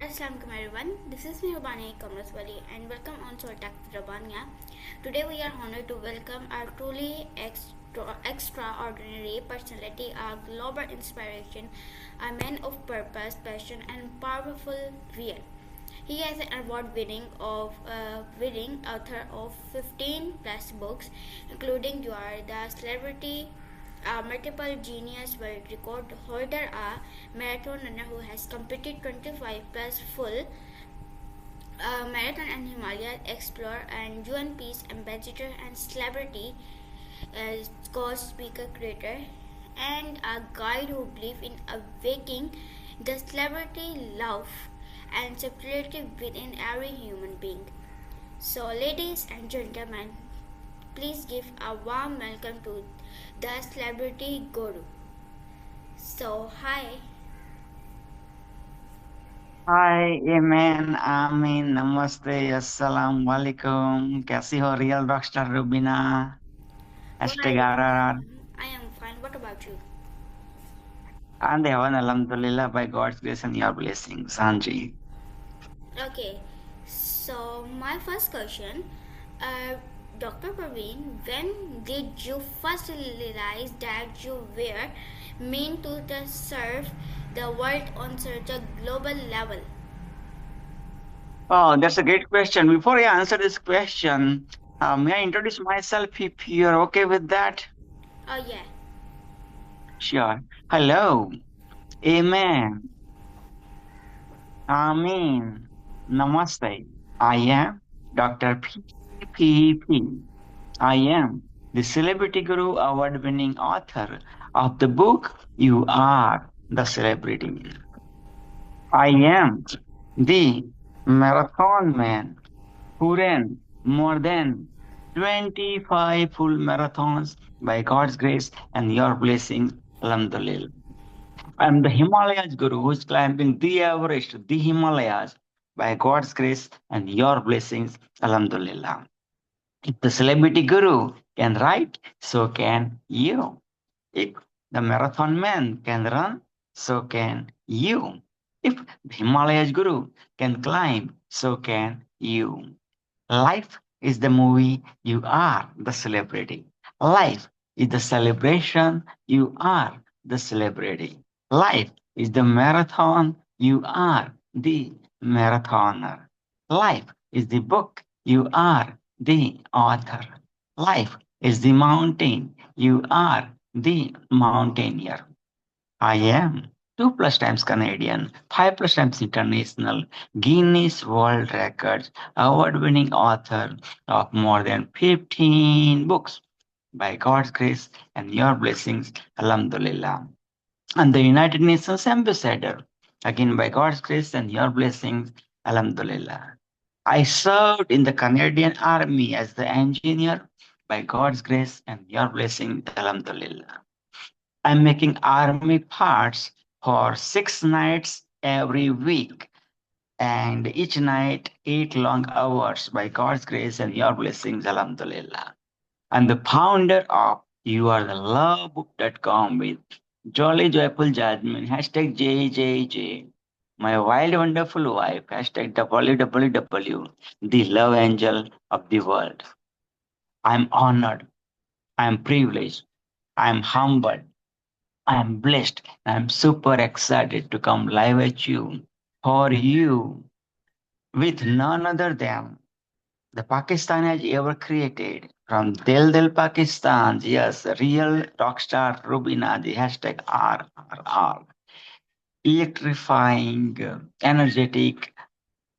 Assalamualaikum everyone. This is Mehubani Kamraswali and welcome on Soltak Rabania. Today we are honored to welcome our truly extraordinary personality, our global inspiration, a man of purpose, passion, and powerful real. He is an award-winning author of 15 plus books, including "You Are the Celebrity," a multiple genius world record holder, a marathon runner who has completed 25 plus full marathon and Himalaya explorer and UN Peace Ambassador and celebrity cause speaker creator and a guide who believes in awakening the celebrity love and spirituality within every human being. So, ladies and gentlemen, please give a warm welcome to the celebrity guru. So, hi. Hi MN आमीन नमस्ते अस्सलाम वालेकुम कैसी हो real Rockstar Rubina hashtag RR I am fine. What about you? and heaven alhamdulillah by God's grace and your blessings Sanji. Okay, so my first question, Dr. Praveen, when did you first realize that you were meant to serve the world on such a global level? Oh, that's a great question. Before I answer this question, may I introduce myself if you're okay with that? Oh, yeah. Sure. Hello. Amen. Amin. Namaste. I am Dr. P. I am the Celebrity Guru award winning author of the book You Are the Celebrity. I am the marathon man who ran more than 25 full marathons by God's grace and your blessings. Alhamdulillah. I am the Himalayas Guru who is climbing the Everest, the Himalayas by God's grace and your blessings. Alhamdulillah. If the celebrity guru can write, so can you. If the marathon man can run, so can you. If the Himalayas guru can climb, so can you. Life is the movie, you are the celebrity. Life is the celebration, you are the celebrity. Life is the marathon, you are the marathoner. Life is the book, you are the author. Life is the mountain, you are the mountaineer. I am 2+ times Canadian, 5+ times international, Guinness World Records, award winning author of more than 15 books. By God's grace and your blessings, Alhamdulillah. And the United Nations Ambassador, again by God's grace and your blessings, Alhamdulillah. I served in the Canadian Army as the engineer by God's grace and your blessing, Alhamdulillah. I'm making army parts for 6 nights every week, and each night 8 long hours by God's grace and your blessings, Alhamdulillah. I'm the founder of YouAreTheLoveBook.com with Jolly Joyful Jasmine, hashtag JJJ. My wild wonderful wife, hashtag WWW, the love angel of the world. I'm honored, I'm privileged, I'm humbled, I'm blessed. I'm super excited to come live at you for you with none other than the Pakistan has ever created. From Del Pakistan, yes, real rockstar Rubina, the hashtag RRR. Electrifying, energetic,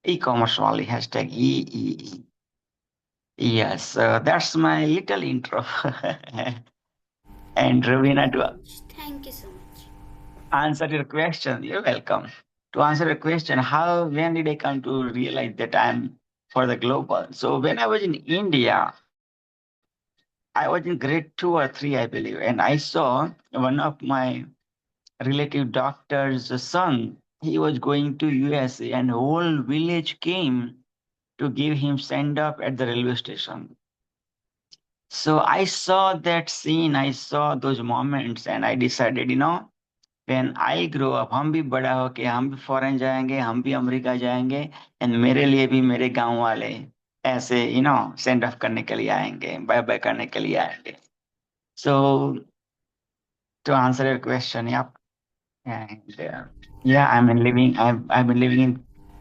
e-commerce only, hashtag EEE. Yes, that's my little intro. And Rubina, to Thank you so much. answer your question. You're welcome. To answer your question, when did I come to realize that I'm for the global? So when I was in India, I was in grade 2 or 3, I believe, and I saw one of my relative doctor's son. He was going to USA, and whole village came to give him send up at the railway station. So I saw that scene, I saw those moments, and I decided, when I grow up, हम भी बड़ा होके हम भी foreign जाएंगे, हम भी America जाएंगे, एंड मेरे लिए भी मेरे गांव वाले ऐसे सेंड ऑफ करने के लिए आएंगे, बाय बाय करने के लिए आएंगे. सो टू आंसर योर क्वेश्चन, या and yeah, I've been living in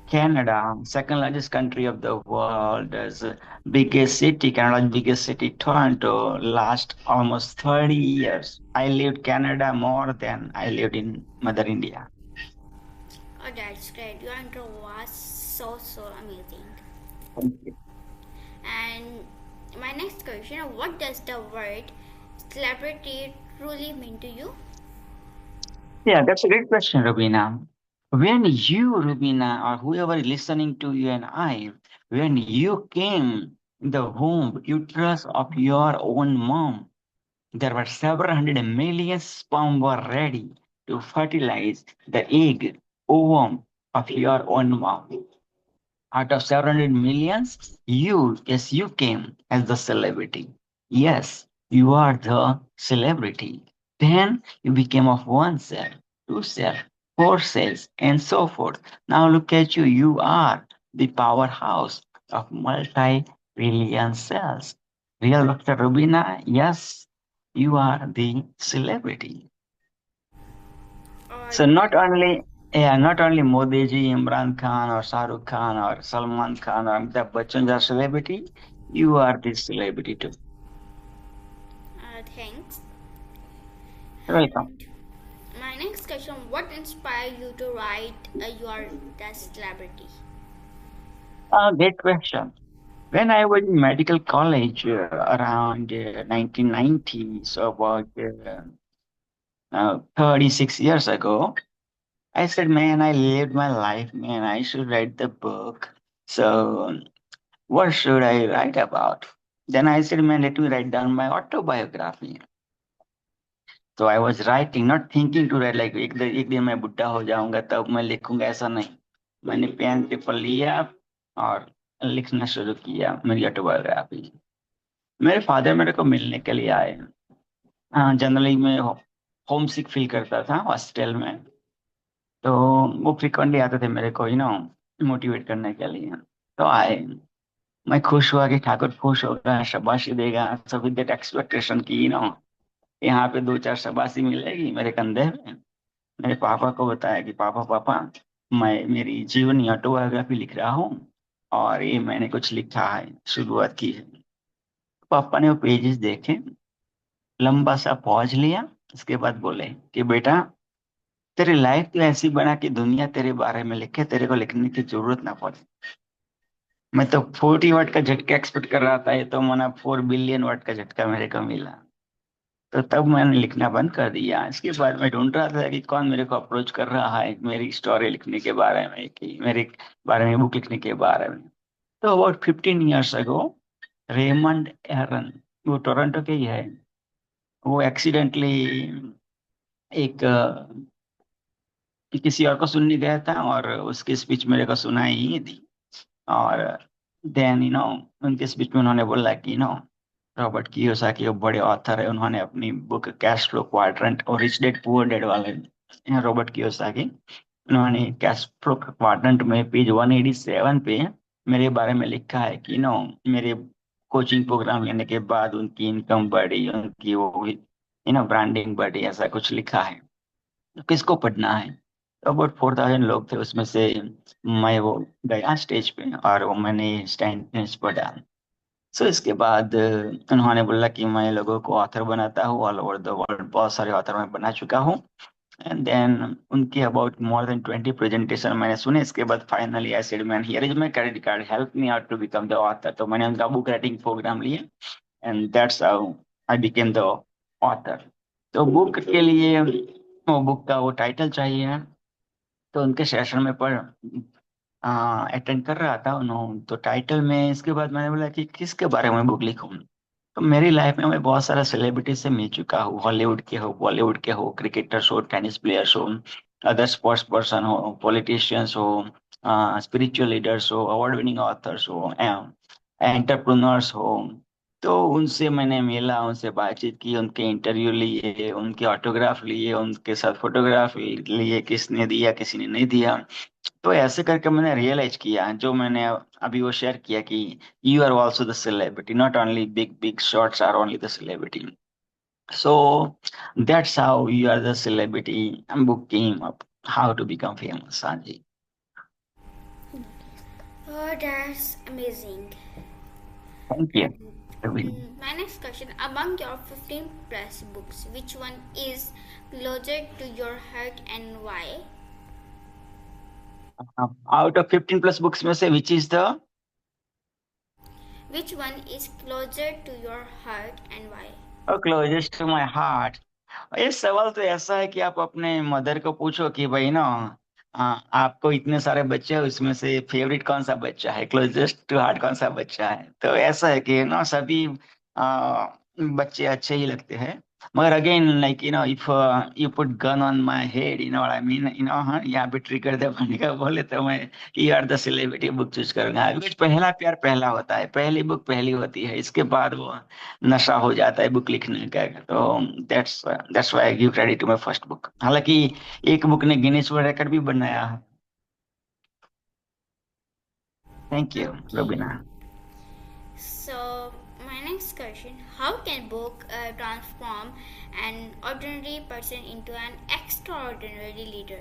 Canada, second largest country of the world. There's biggest city, Canada's biggest city, Toronto. Last almost 30 years, I lived Canada more than I lived in Mother India. Oh, that's great. Your intro was so amazing. Thank you. And my next question: what does the word celebrity truly mean to you? Yeah, that's a great question, Rubina. When you, Rubina, or whoever is listening to you and I, when you came in the womb, uterus of your own mom, there were several hundred million sperm were ready to fertilize the egg ovum of your own mom. Out of several hundred millions, yes, you came as the celebrity. Yes, you are the celebrity. Then you became of one cell, two cells, four cells, and so forth. Now look at you. You are the powerhouse of multi-billion cells. Real Dr. Rubina, yes, you are the celebrity. All So right. not only Modi ji, Imran Khan or Shah Rukh Khan or Salman Khan or Amitabh Bachchan are celebrity, you are this celebrity too. Thanks. Welcome. And my next question: what inspired you to write your the celebrity? Great question. When I was in medical college around 1990, so about 36 years ago, I said, man, I lived my life, man, I should write the book. So what should I write about? Then I said, man, let me write down my autobiography. तो I was writing not thinking to write like एक दिन मैं बुढ़ा हो जाऊंगा तब मैं लिखूंगा, ऐसा नहीं. मैंने पेन पेपर लिया और लिखना शुरू किया मेरी ऑटोबायोग्राफी. मेरे फादर मेरे को मिलने के लिए आए. जनरली मैं होम सिक फील करता था हॉस्टल में, तो वो फ्रिक्वेंटली आते थे मेरे को मोटिवेट करने के लिए. तो आए. मैं खुश हुआ कि ठाकुर खुश होगा, शाबाशी देगा, सो विद दैट एक्सपेक्टेशन की यहाँ पे दो चार शाबाशी मिलेगी मेरे कंधे में. मेरे पापा को बताया कि पापा पापा मैं मेरी जीवनी ऑटोबायोग्राफी लिख रहा हूँ और ये मैंने कुछ लिखा है, शुरुआत की है. पापा ने वो पेजेस देखे, लंबा सा पॉज लिया, उसके बाद बोले कि बेटा तेरी लाइफ तो ऐसी बना कि दुनिया तेरे बारे में लिखे, तेरे को लिखने की जरूरत ना पड़े. मैं तो 40 वाट का झटका एक्सपेक्ट कर रहा था, ये तो मना 4 बिलियन वाट का झटका मेरे को मिला. तो तब मैंने लिखना बंद कर दिया. इसके बाद मैं ढूंढ रहा था कि कौन मेरे को अप्रोच कर रहा है मेरी स्टोरी लिखने के बारे में, कि मेरे बारे में बुक लिखने के बारे में. तो अबाउट 15 years अगो रेमंड एरन, वो टोरंटो के ही है, वो एक्सीडेंटली एक किसी और को सुनने गया था और उसकी स्पीच मेरे को सुनाई ही थी. और देन उनके स्पीच में उन्होंने बोला कि रॉबर्ट कियोसाकी वो बड़े ऑथर है, उन्होंने अपनी बुक कैश फ्लो क्वाड्रेंट और रिच डैड पुअर डैड वाले रॉबर्ट कियोसाकी, उन्होंने कैश फ्लो क्वाड्रेंट में पेज 187 पे मेरे बारे में लिखा है कि मेरे कोचिंग प्रोग्राम लेने के बाद उनकी इनकम बढ़ी, उनकी वो ब्रांडिंग बढ़ी, ऐसा कुछ लिखा है. तो किसको पढ़ना है? तो अबाउट 4,000 लोग थे उसमें से. मैं वो गया स्टेज पे और वो मैंने स्टैंड पढ़ा. सो इसके बाद उन्होंने बोला कि मैं लोगों को ऑथर बनाता हूँ ऑल ओवर द वर्ल्ड, बहुत सारे ऑथर मैं बना चुका हूँ. एंड देन उनके अबाउट मोर देन 20 प्रेजेंटेशन मैंने सुने. इसके बाद finally I said man here is my credit card, help me out to become the author. तो मैंने उनका बुक राइटिंग प्रोग्राम लिया and that's how I became the author. तो बुक के लिए वो बुक का वो टाइटल चाहिए, तो उनके सेशन में पर अटेंड कर रहा था उन्होंने, तो टाइटल में इसके बाद मैंने बोला कि किसके बारे में बुक लिखूं. तो मेरी लाइफ में मैं बहुत सारा सेलिब्रिटी से मिल चुका हूँ, हॉलीवुड के हो, बॉलीवुड के हो, क्रिकेटर्स हो, टेनिस प्लेयर्स हो, अदर स्पोर्ट्स पर्सन हो, पॉलिटिशियंस हो, स्पिरिचुअल लीडर्स हो, अवार्ड विनिंग ऑथर्स हो, एंटरप्रेन्योर्स हो. तो उनसे मैंने मिला, उनसे बातचीत की, उनके इंटरव्यू लिए, उनके ऑटोग्राफ लिए, उनके साथ फोटोग्राफ लिए, किसने दिया किसी ने नहीं दिया। तो ऐसे करके मैंने रियलाइज किया, जो मैंने अभी वो शेयर किया कि you are also the celebrity, not only big big shots are only the celebrity. So that's how you are the celebrity book came up, how to become famous. हाँ जी। Oh, that's amazing. Thank you. And my next question, among your 15 plus books, which one is closer to your heart and why? Out of 15 plus books में से which is the Which one is closer to your heart and why? Closest to my heart? ये सवाल तो ऐसा है कि आप अपने मदर को पूछो कि भाई ना, आपको इतने सारे बच्चे हैं, उसमें से फेवरेट कौन सा बच्चा है, क्लोजेस्ट टू हार्ट कौन सा बच्चा है। तो ऐसा है कि ना सभी आ, बच्चे अच्छे ही लगते हैं। मगर again like if you put gun on my head, what I mean, हाँ, यहाँ पे ट्रिगर दे पाने का बोले तो मैं you are the celebrity book choose करूंगा। बिकॉज पहला प्यार पहला होता है, पहली बुक पहली होती है, इसके बाद वो नशा हो जाता है बुक लिखने का। तो that's why I give credit to my first book. हालांकि एक बुक ने गिनीज वर्ल्ड रिकॉर्ड भी बनाया है। Thank you Okay. रोबिना। So my next question, how can book transform an ordinary person into an extraordinary leader?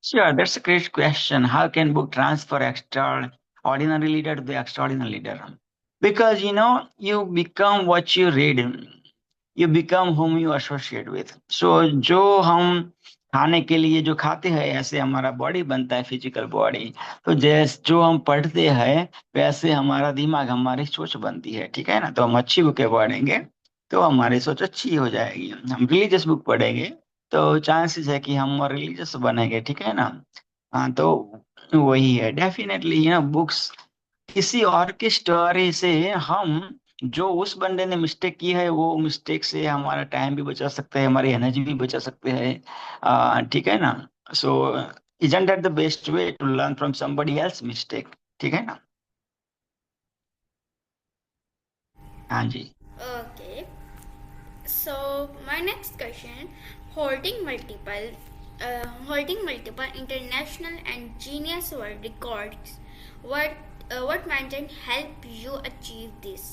Sure, that's a great question. How can book transfer extraordinary leader to the extraordinary leader? Because you become what you read, you become whom you associate with. So जो हम खाने के लिए जो खाते हैं, ऐसे हमारा बॉडी बनता है, फिजिकल बॉडी। तो जैसे जो हम पढ़ते हैं, वैसे हमारा दिमाग, हमारी सोच बनती है, ठीक है ना। तो हम अच्छी बुकें पढ़ेंगे तो हमारी सोच अच्छी हो जाएगी। हम रिलीजियस बुक पढ़ेंगे तो चांसेस है कि हम रिलीजियस बनेंगे, ठीक है ना। हाँ, तो वही है डेफिनेटली, बुक्स किसी और की स्टोरी से हम, जो उस बंदे ने मिस्टेक की है, वो मिस्टेक से हमारा टाइम भी बचा सकते हैं, हमारी एनर्जी भी बचा सकते हैं। ठीक है ना। So isn't that the best way to learn from somebody else mistake, ठीक है ना। हाँ जी। Okay. So my next question, holding multiple holding multiple international and Guinness World Records, what maintain help you achieve this?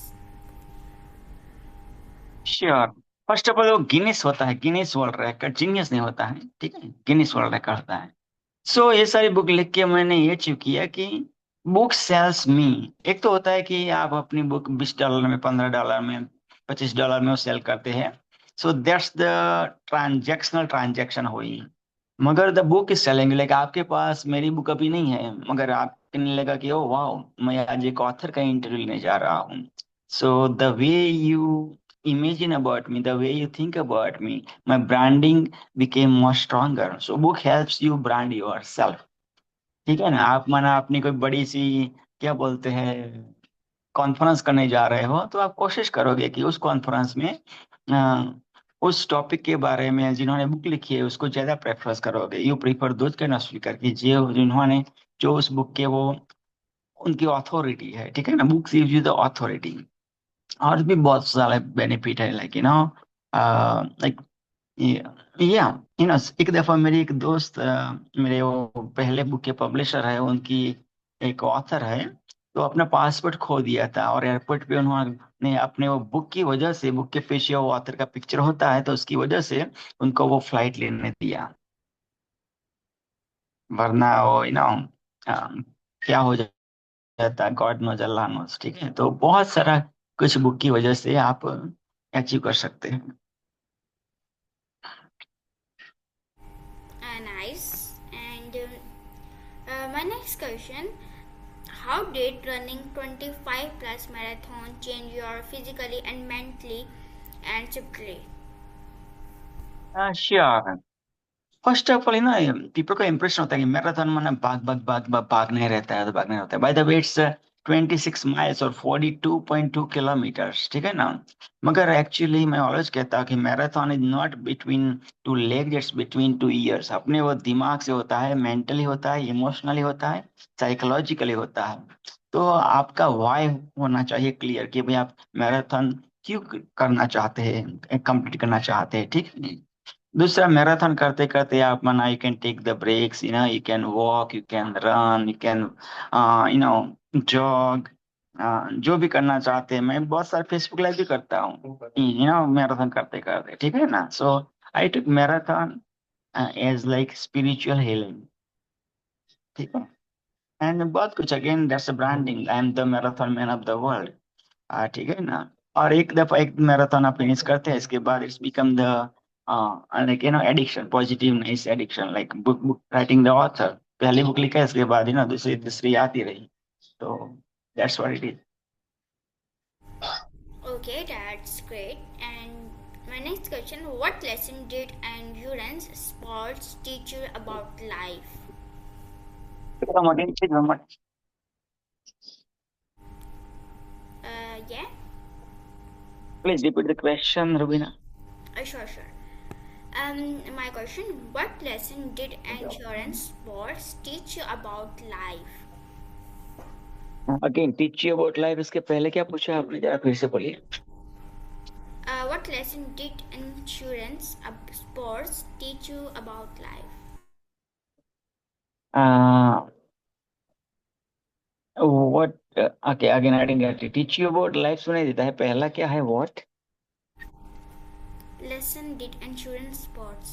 Sure. First of all वो Guinness होता है, Guinness world record, genius नहीं होता है, ठीक है, गिनीस वर्ल्ड रिकॉर्ड होता है। सो ये सारी बुक लिख के मैंने ये अचीव किया कि बुक सेल्स मी। एक तो होता है कि आप अपनी बुक $20 में, $15 में, $25 में वो सेल करते हैं। So that's the transactional transaction हुई। मगर the book is selling, like आपके पास मेरी बुक अभी नहीं है, मगर आपको नहीं लगा कि ओ वाह, मैं आज एक ऑथर का इंटरव्यू लेने जा रहा हूँ। So the way you imagine about me, the way you think about me, my branding became more stronger. So book helps you brand yourself, ठीक है ना। आप माना अपनी कोई बड़ी सी, क्या बोलते हैं, कॉन्फ्रेंस करने जा रहे हो, तो आप कोशिश करोगे कि उस कॉन्फ्रेंस में उस टॉपिक के बारे में जिन्होंने बुक लिखी है उसको ज्यादा प्रेफरेंस करोगे। You prefer those kind of speaker की जो जिन्होंने, जो उस बुक के वो, उनकी अथॉरिटी है, ठीक है ना। Books give you the authority. और भी बहुत सारे बेनिफिट है, लाइक लाइक या एक दफा मेरी एक दोस्त, मेरे वो पहले बुक के पब्लिशर है, उनकी एक ऑथर है, तो अपना पासपोर्ट खो दिया था, और एयरपोर्ट पे उन्होंने अपने वो बुक की वजह से, बुक के पीछे वो ऑथर का पिक्चर होता है, तो उसकी वजह से उनको वो फ्लाइट लेने दिया। वरना वो क्या हो जाता, गॉड नोज, अल्लाह नोज, ठीक है। तो बहुत सारा कुछ बुक की वजह से आप अचीव कर सकते हैं। Nice. And my next question, how did running 25 plus marathon change your physically and mentally and spiritually? Sure. First of all people को इम्प्रेशन होता है कि मैराथन में भाग भाग भाग भाग भागने रहता है, तो भागने रहता है। By the way it's 26 miles और 42.2 किलोमीटर्स, ठीक है ना। मगर एक्चुअली मैं ऑलवेज कहता हूँ कि marathon is not between two leg, it's between two years. अपने वो दिमाग से होता है, मेंटली होता है, इमोशनली होता है, साइकोलॉजिकली होता है। तो आपका वाई होना चाहिए क्लियर कि भाई आप मैराथन क्यों करना चाहते हैं, कंप्लीट करना चाहते हैं, ठीक है। दूसरा, मैराथन करते करते आप मना you can take the breaks, you can walk, you can run, you can you know jog, जो भी करना चाहते हैं। मैं बहुत सारे फेसबुक लाइव भी करता हूँ मैराथन करते करते, ठीक है ना। So I took marathon as like spiritual healing, ठीक है। एंड बहुत कुछ, again that's branding, I am the marathon man of the world, ठीक है ना। और एक दफा एक मैराथन आप फिनिश करते हैं, इसके बाद it's become the like addiction, positive nice addiction, like book book writing the author. पहली बुक लिखा है, इसके बाद दूसरी तीसरी आती रही। तो that's what it is. Okay, that's great. And my next question, what lesson did endurance sports teach you about life? Come again, please, one more. Yeah, Please repeat the question, Rubina. sure. My question, what lesson did endurance sports teach you about life? Again teach you about life, इसके पहले क्या पूछा आपने, जरा फिर से बोलिए। What lesson did endurance sports teach you about life? What, okay again I didn't get it. Teach you about life सुनाई देता है, पहला क्या है, what Lesson did endurance sports?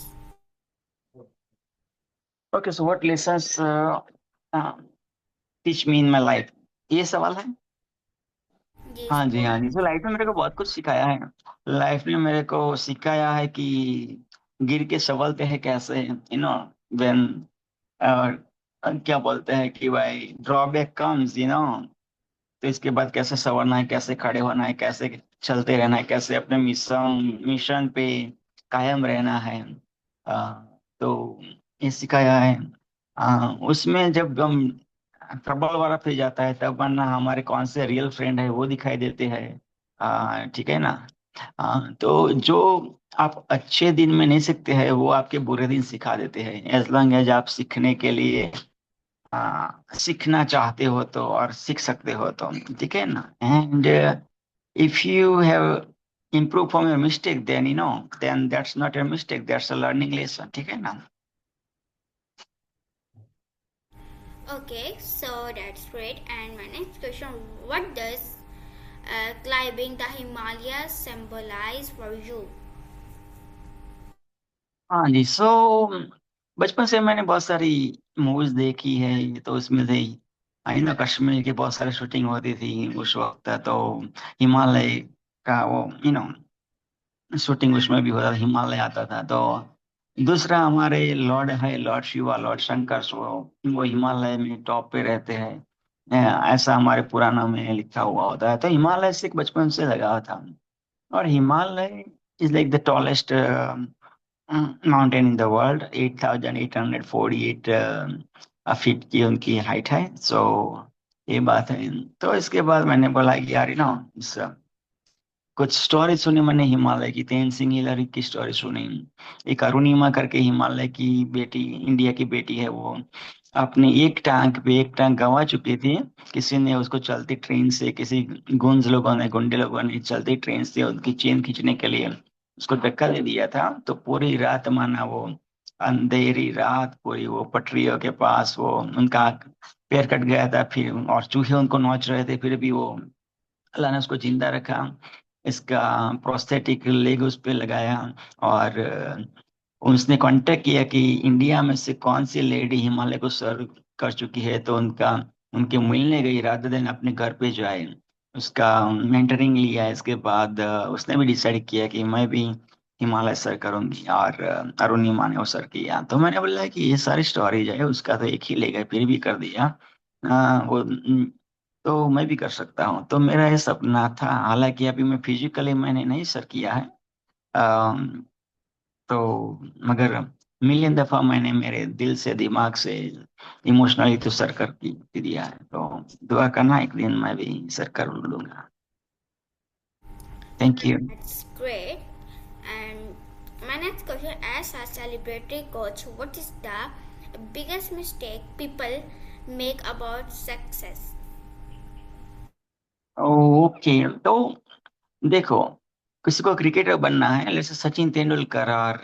Okay, so what lessons teach me in my life, ये सवाल है। Yes, हाँ जी, both. हाँ जी। तो लाइफ ने मेरे को बहुत कुछ सिखाया है। लाइफ ने मेरे को सिखाया है कि गिर के संभलते हैं कैसे, व्हेन क्या बोलते हैं कि भाई ड्रॉबैक कम्स, तो इसके बाद कैसे संवरना है, कैसे खड़े होना है, कैसे चलते रहना है, कैसे अपने मिशन मिशन पे कायम रहना है। तो ये सिखाया है। उसमें जब हम ट्रबल वाला फेज आता है, तब वरना हमारे कौन से रियल फ्रेंड है वो दिखाई देते हैं, ठीक है ना। तो जो आप अच्छे दिन में नहीं सीखते हैं, वो आपके बुरे दिन सिखा देते हैं, एज लॉन्ग एज आप सीखने के लिए सीखना चाहते हो तो, और सीख सकते हो तो, ठीक है ना। And if you have improve from your mistake, then that's not your mistake, that's a learning lesson, ठीक है ना। Okay, so that's great. And my next question, what does climbing the Himalayas symbolize for you? हाँ जी। सो बचपन से मैंने बहुत सारी movies देखी है, तो उसमें से आई ना कश्मीर की बहुत सारी शूटिंग होती थी उस वक्त, तो हिमालय का वो शूटिंग उसमें भी होता था, हिमालय आता था। तो दूसरा, हमारे लॉर्ड है, लॉर्ड शिवा, लॉर्ड शंकर, वो हिमालय में टॉप पे रहते हैं। ऐसा हमारे पुराणों में लिखा हुआ होता है। तो हिमालय से एक बचपन से लगा था। और Himalaya is like the tallest mountain in the world, 8,848 feet की उनकी हाइट है। सो ये बात है। तो इसके बाद मैंने बोला कि यार कुछ स्टोरी सुनी मैंने हिमालय की, तेनसिंग हिलरी की स्टोरी सुनी। एक अरुणिमा करके हिमालय की बेटी, इंडिया की बेटी है, वो अपने एक टांग गंवा चुकी थी। किसी ने उसको चलती ट्रेन से, किसी गुंडे लोगों ने चलती ट्रेन से उनकी चेन खींचने के लिए उसको धक्का दे दिया था। तो पूरी रात माना वो, अंधेरी रात पूरी, वो पटरियों के पास वो उनका पैर कट गया था, फिर और चूहे उनको नोच रहे थे, फिर भी वो अल्लाह ने उसको जिंदा रखा। इसका प्रोस्थेटिक लेग उस पे लगाया। और उसने कांटेक्ट किया कि इंडिया में से कौन सी लेडी हिमालय को सर्व कर चुकी है, तो उनके मिलने गई रात दिन अपने घर पे जाए। उसका मेंटरिंग लिया। इसके बाद उसने भी डिसाइड किया कि मैं भी हिमालय सर करूंगी, और अरुणिमा ने वो सर किया। तो मैंने बोला कि ये सारी स्टोरीज है, उसका तो एक ही लेग है, फिर भी कर दिया। वो तो मैं भी कर सकता हूँ। तो मेरा ये सपना था, हालांकि अभी मैं फिजिकली मैंने नहीं सर किया है। अम, तो मगर मिलियन दफा मैंने मेरे दिल से, दिमाग से, इमोशनली तो सर कर दिया है। तो दुआ करना एक दिन मैं भी सर कर लूंगा। Thank you. That's great. And my next question, as a celebrity coach, what is the biggest mistake people make about success? Okay, तो देखो, किसी को क्रिकेटर बनना है, जैसे सचिन तेंदुलकर और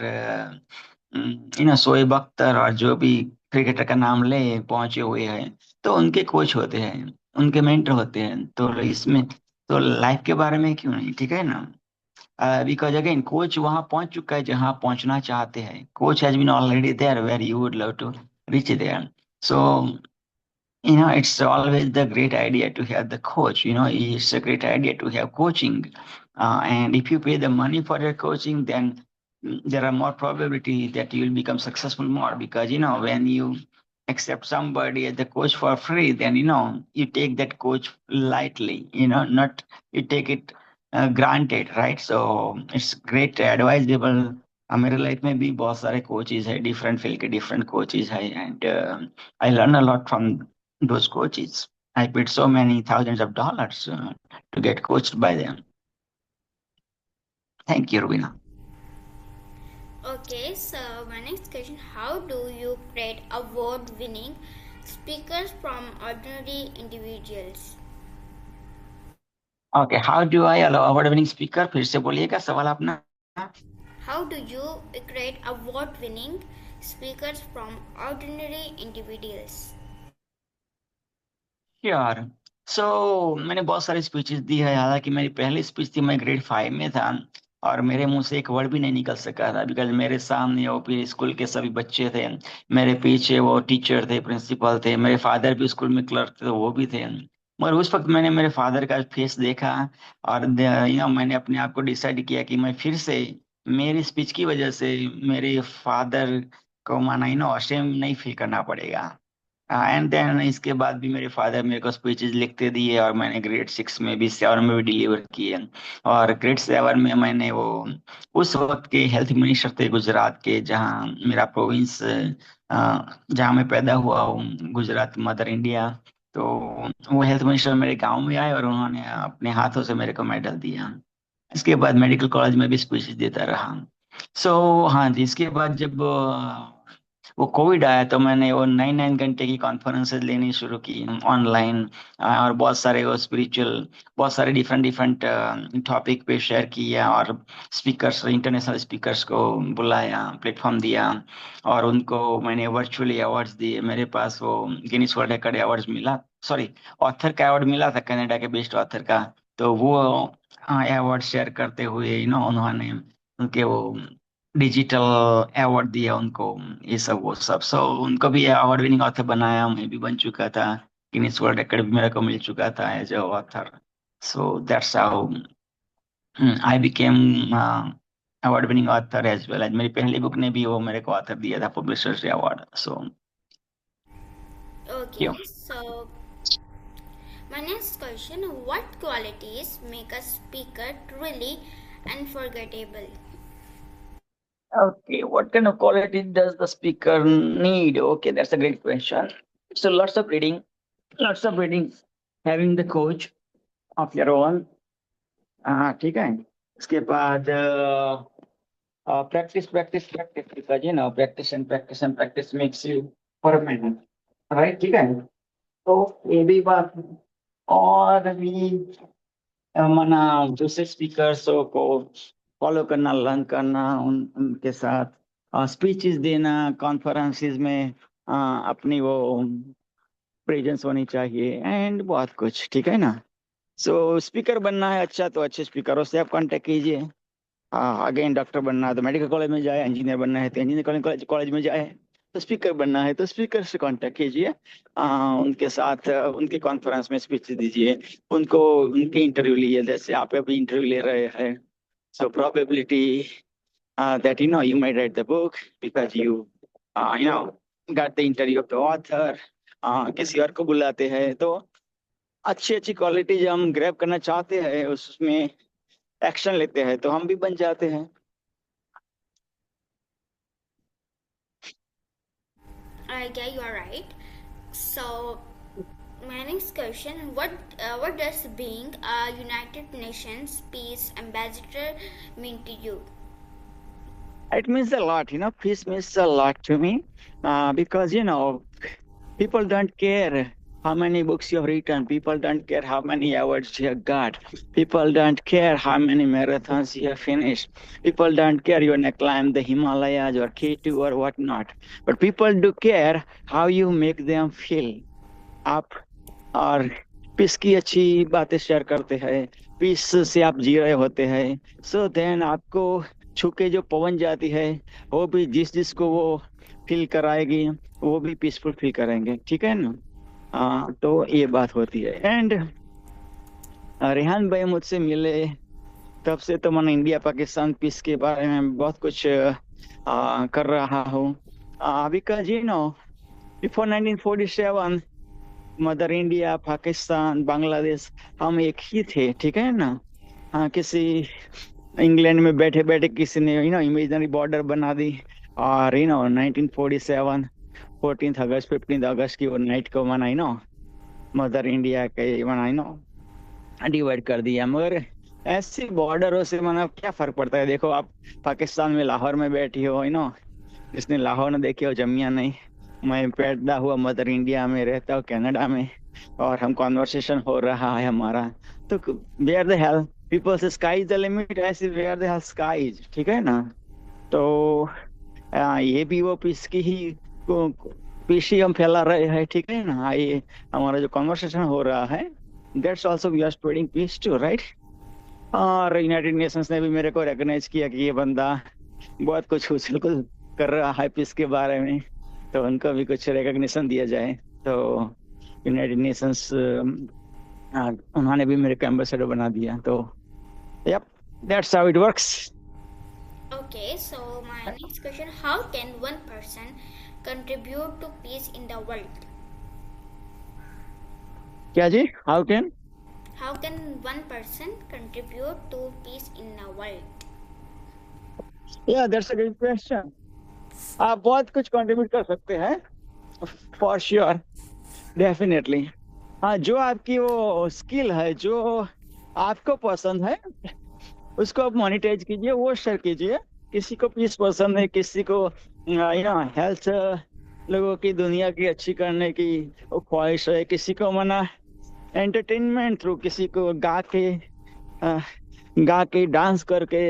शोएब अख्तर और जो भी क्रिकेटर का नाम ले पहुंचे हुए हैं, तो उनके कोच होते हैं, उनके मेंटर होते हैं। तो इसमें तो लाइफ के बारे में क्यों नहीं, ठीक है ना? बिकॉज अगेन कोच वहां पहुंच चुका है जहां पहुंचना चाहते हैं। Coach has been already there where you would love to reach there. So it's always the great idea to have the coach. It's a great idea to have coaching. And if you pay the money for your coaching, then there are more probability that you will become successful more, because, when you accept somebody as the coach for free, then, you take that coach lightly, not you take it granted, right? So it's great advisable. मेरे life में भी बहुत सारे coaches है, different field के different coaches है, and I learn a lot from those coaches. I paid so many thousands of dollars to get coached by them. Thank you, Rubina. Okay, so my next question: how do you create award-winning speakers from ordinary individuals? Okay, how do I allow award winning speaker? फिर से बोलिएगा सवाल अपना। How do you create award-winning speakers from ordinary individuals? Sure. मैंने बहुत सारी speeches दी है। हालांकि मेरी पहली स्पीच थी, मैं ग्रेड 5 में था, और मेरे मुंह से एक वर्ड भी नहीं निकल सका था, बिकॉज मेरे सामने वो फिर स्कूल के सभी बच्चे थे, मेरे पीछे वो टीचर थे, प्रिंसिपल थे, मेरे फादर भी स्कूल में क्लर्क थे, तो वो भी थे। मगर उस वक्त मैंने मेरे फादर का फेस देखा, और मैंने अपने आप को डिसाइड किया कि मैं फिर से, मेरी स्पीच की वजह से मेरे फादर को माना अशेम नहीं फील करना पड़ेगा। एंड देन इसके बाद भी मेरे फादर मेरे को स्पीचेस लिखते दिए, और मैंने ग्रेड 6 में भी, 7 में भी डिलीवर किए। और ग्रेड 7 में मैंने वो, उस वक्त के हेल्थ मिनिस्टर थे गुजरात के, जहाँ मेरा प्रोविंस, जहाँ मैं पैदा हुआ हूँ, गुजरात मदर इंडिया। तो वो हेल्थ मिनिस्टर मेरे गांव में आए, और उन्होंने अपने हाथों से मेरे को मेडल दिया। इसके बाद मेडिकल कॉलेज में भी स्पीचेस देता रहा। हाँ जी, इसके बाद जब वो कोविड आया, तो मैंने वो 9 9 घंटे की कॉन्फ्रेंसेज लेनी शुरू की ऑनलाइन, और बहुत सारे वो स्पिरिचुअल, बहुत सारे डिफरेंट डिफरेंट टॉपिक पे शेयर किया, और स्पीकर्स, इंटरनेशनल स्पीकर्स को बुलाया, प्लेटफॉर्म दिया, और उनको मैंने वर्चुअली अवार्ड्स दिए। मेरे पास वो गिनीज वर्ल्ड रिकॉर्ड अवार्ड्स मिला, सॉरी, ऑथर का अवार्ड मिला था, कनाडा के बेस्ट ऑथर का। तो वो अवार्ड शेयर करते हुए उन्होंने उनके वो डिजिटल अवार्ड दिया उनको, ये सब वो सब। उनको भी अवार्ड विनिंग ऑथर बनाया, मैं भी बन चुका था, गिनीज वर्ल्ड रिकॉर्ड भी मेरे को मिल चुका था as a author. So that's how I became award winning author, as well as मेरी पहली बुक ने भी वो मेरे को ऑथर दिया था, publishers award. So Okay, so my next question: what qualities make a speaker truly unforgettable? okay, what kind of quality does the speaker need? Okay, that's a great question. So lots of reading, having the coach of your own, ठीक है। इसके बाद practice, practice, practice, because practice and practice and practice makes you permanent, right? ठीक है। तो ये भी बात, और भी मना दूसरे स्पीकर्स को फॉलो करना, लर्न करना, उनके साथ स्पीचेस देना, कॉन्फ्रेंसेस में अपनी वो प्रेजेंस होनी चाहिए, एंड बहुत कुछ, ठीक है ना? स्पीकर बनना है अच्छा, तो अच्छे स्पीकरों से आप कांटेक्ट कीजिए। अगेन डॉक्टर बनना है तो मेडिकल कॉलेज में जाए, इंजीनियर बनना है तो इंजीनियर कॉलेज में जाए, तो स्पीकर बनना है तो स्पीकर से कांटेक्ट कीजिए। उनके साथ उनके कॉन्फ्रेंस में स्पीच दीजिए, उनको उनके इंटरव्यू लिए, जैसे आप अभी इंटरव्यू ले रहे हैं। So probability that you might write the book because got the interview of the author, किसी और को बुलाते हैं, तो अच्छी अच्छी क्वालिटी जो हम ग्रैब करना चाहते हैं उसमें एक्शन लेते हैं, तो हम भी बन जाते हैं। Yeah, you are right. So my next question: what does being a United Nations Peace Ambassador mean to you? It means a lot, peace means a lot to me, because people don't care how many books you have written. People don't care how many awards you have got. People don't care how many marathons you have finished. People don't care you want to climb the Himalayas or K2 or whatnot. But people do care how you make them feel. आप और piece की अच्छी बातें share करते हैं, piece से आप जी रहे होते हैं, सो देन आपको छू के जो पवन जाती है वो भी जिसको वो फील कराएगी वो भी पीसफुल फील करेंगे, ठीक है ना। तो ये बात होती है। एंड रेहान भाई मुझसे मिले तब से तो मैंने इंडिया पाकिस्तान पीस के बारे में बहुत कुछ कर रहा हूँ। Because you know before 1947 mother India Pakistan Bangladesh हम एक ही थे, ठीक है ना। हाँ, किसी इंग्लैंड में बैठे बैठे किसी ने इमेजिनरी बॉर्डर बना दी और 1947 14 अगस्त 15 अगस्त की वो नाइट को मना मदर इंडिया के मना डिवाइड कर दिया। मगर ऐसी बॉर्डरों से मना क्या फर्क पड़ता है। देखो आप पाकिस्तान में लाहौर में बैठी हो जिसने लाहौर न देखी हो जमिया नहीं। मैं पैदा हुआ मदर इंडिया में, रहता हूँ कनाडा में और हम कॉन्वर्सेशन हो रहा है हमारा। तो where the hell people say sky is the limit, ऐसे where the hell sky is, ठीक है ना। तो ये भी वो पीस की ही पीस ही हम फैला रहे हैं, ठीक है ना। ये हमारा जो कॉन्वर्सेशन हो रहा है that's also we are spreading peace too, right. और यूनाइटेड नेशंस ने भी मेरे को रिकॉग्नाइज किया कि ये बंदा बहुत कुछ उछल कर रहा है पीस के बारे में, तो उनको भी कुछ रिकॉग्निशन दिया जाए। तो यूनाइटेड नेशंस उन्होंने भी मेरे को एम्बेसडर बना दिया। तो yup, that's how it works. Okay, so my next question: how can one person contribute to peace in the world? क्या जी? How can How can one person contribute to peace in the world? या that's a good question. आप बहुत कुछ contribute कर सकते हैं, for sure, definitely. हाँ, जो आपकी वो स्किल है जो आपको पसंद है उसको आप मोनिटाइज कीजिए, वो शेयर कीजिए। किसी को पीस पसंद है, किसी को हेल्थ, लोगों की दुनिया की अच्छी करने की वो ख्वाहिश है, किसी को मना एंटरटेनमेंट थ्रू, किसी को गा के डांस करके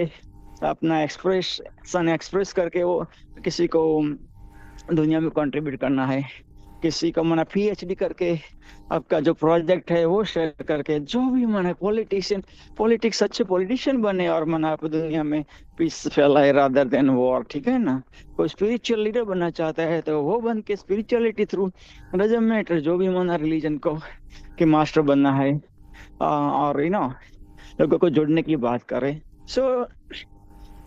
अपना एक्सप्रेस करके वो किसी को दुनिया में कंट्रीब्यूट करना है, किसी को मना पीएचडी करके आपका जो प्रोजेक्ट है वो शेयर करके, जो भी मना पॉलिटिक्स अच्छे पॉलिटिशियन बने और मना आप दुनिया में पीस फैलाए रादर देन वॉर, ठीक है ना। कोई स्पिरिचुअल लीडर बनना चाहता है तो वो बन के स्पिरिचुअलिटी थ्रू, डजंट मैटर, जो भी मना रिलीजन को के मास्टर बनना है और लोगों को जोड़ने की बात करे। सो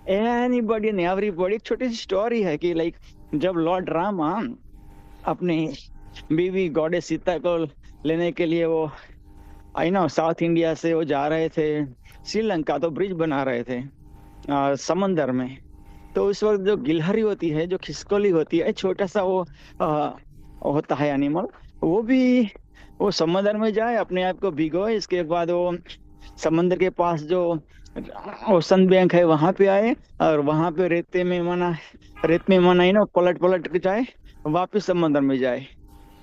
एनीबॉडी एंड एवरीबॉडी। एक छोटी सी स्टोरी है कि लाइक जब लॉर्ड राम अपने बीवी गॉडेस सीता को लेने के लिए वो साउथ इंडिया से वो जा रहे थे श्रीलंका, तो ब्रिज बना रहे थे समंदर में। तो उस वक्त जो गिलहरी होती है, जो खिसकोली होती है, छोटा सा वो होता है एनिमल, वो भी वो समंदर में जाए, अपने आप को भिगोए, इसके बाद वो समंदर के पास जो ओशन बैंक है वहां पे आए और वहां पे रेत में मना पलट पलट के जाए, वापिस समंदर में जाए।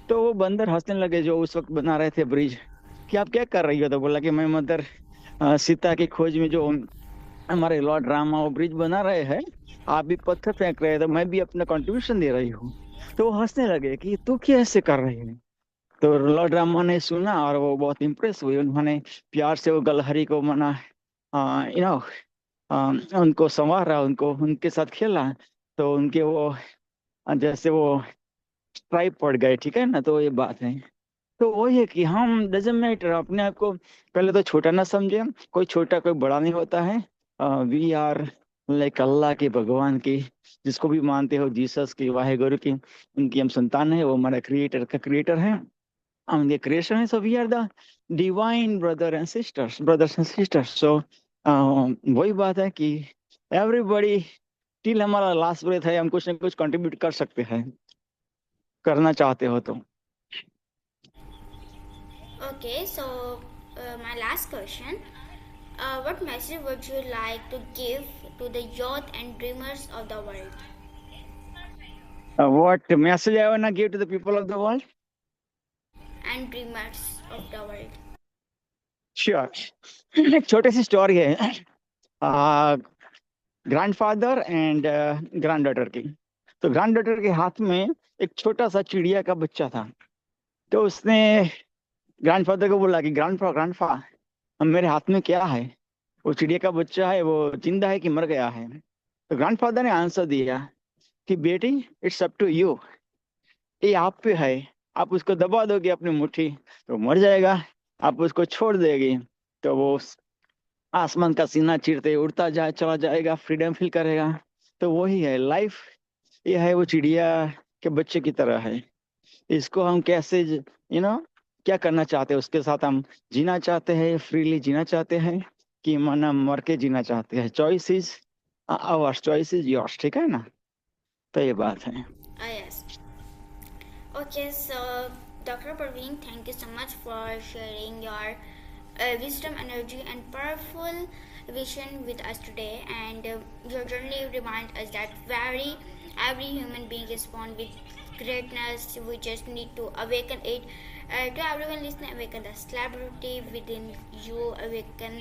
तो वो बंदर हंसने लगे जो उस वक्त बना रहे थे ब्रिज, कि आप क्या कर रही हो। तो बोला कि मैं मदर सीता की खोज में जो हमारे लॉर्ड रामा वो ब्रिज बना रहे हैं, आप भी पत्थर फेंक रहे हैं, तो मैं भी अपना कंट्रीब्यूशन दे रही हूँ। तो वो हंसने लगे कि तू कैसे कर रही है। तो लॉर्ड रामा ने सुना और वो बहुत इम्प्रेस हुए। उन्होंने प्यार से वो गलहरी को मना उनको संवारा, उनको उनके साथ खेला, तो उनके वो जैसे वो स्ट्राइप पड़ गए, ठीक है ना। तो ये बात है। तो वो ये कि हम डजंट मैटर, अपने आप को पहले तो छोटा ना समझे। कोई छोटा कोई बड़ा नहीं होता है। वी आर लाइक अल्लाह की, भगवान की, जिसको भी मानते हो, जीसस की, वाहेगुरु की, उनकी हम संतान है। वो हमारा क्रिएटर का क्रिएटर है, हम उनके क्रिएशन है। So we are the divine brothers and sisters. So वही बात है कि एवरीबॉडी टिल हमारा लास्ट ब्रेथ है, हम कुछ ना कुछ कंट्रीब्यूट कर सकते हैं, करना चाहते हो तो। Okay, so my last question: what message would you like to give to the youth and dreamers of the world? What message I wanna give to the people of the world? and dreamers of the world. Sure. एक छोटी सी story है grandfather and granddaughter की। तो granddaughter के हाथ में एक छोटा सा चिड़िया का बच्चा था। तो उसने ग्रैंडफादर को बोला कि ग्रैंडफा ग्रैंडफा, अब मेरे हाथ में क्या है? वो चिड़िया का बच्चा है, वो जिंदा है कि मर गया है? तो ग्रैंडफादर ने आंसर दिया कि बेटी, इट्स अप टू यू, ये आप पे है। आप उसको दबा दोगे अपनी मुट्ठी तो मर जाएगा, आप उसको छोड़ देगी तो वो आसमान का सीना चीरते उड़ता जाए चला जाएगा, फ्रीडम फील करेगा। तो वही है लाइफ, ये है वो चिड़िया के बच्चे की तरह है। इसको हम कैसे क्या करना चाहते हैं उसके साथ? हम जीना चाहते हैं, फ्रीली जीना चाहते हैं, कि मना मर के जीना चाहते हैं? Choice is ours, choice is yours, ठीक है ना? तो ये बात है। Yes. Okay, so Dr. Parveen, thank you so much for sharing your wisdom, energy, and powerful vision with us today. And your journey reminds us that every human being is born with greatness. We just need to awaken it. To everyone listening, awaken the celebrity within you, awaken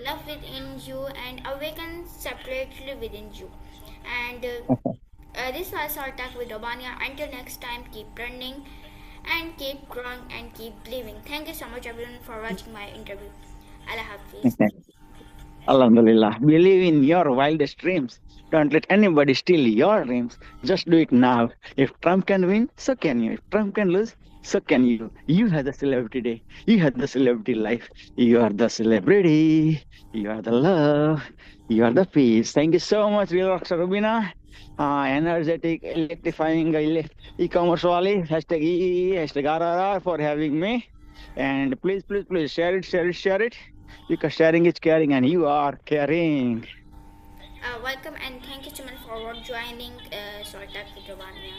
love within you, and awaken separately within you. And this was our talk with Robania. Until next time, keep running and keep growing and keep believing. Thank you so much, everyone, for watching my interview. Allah Hafiz. Alhamdulillah. Believe in your wildest dreams. Don't let anybody steal your dreams. Just do it now. If Trump can win, so can you. If Trump can lose, so can you. You have the celebrity day. You have the celebrity life. You are the celebrity. You are the love. You are the peace. Thank you so much, real Dr. Rubina. Energetic, electrifying e-commerce wali. Hashtag E, hashtag RRR for having me. And please, please, please share it, share it, share it. Because sharing is caring and you are caring. Welcome and thank you so much for joining Short Talk with Robania.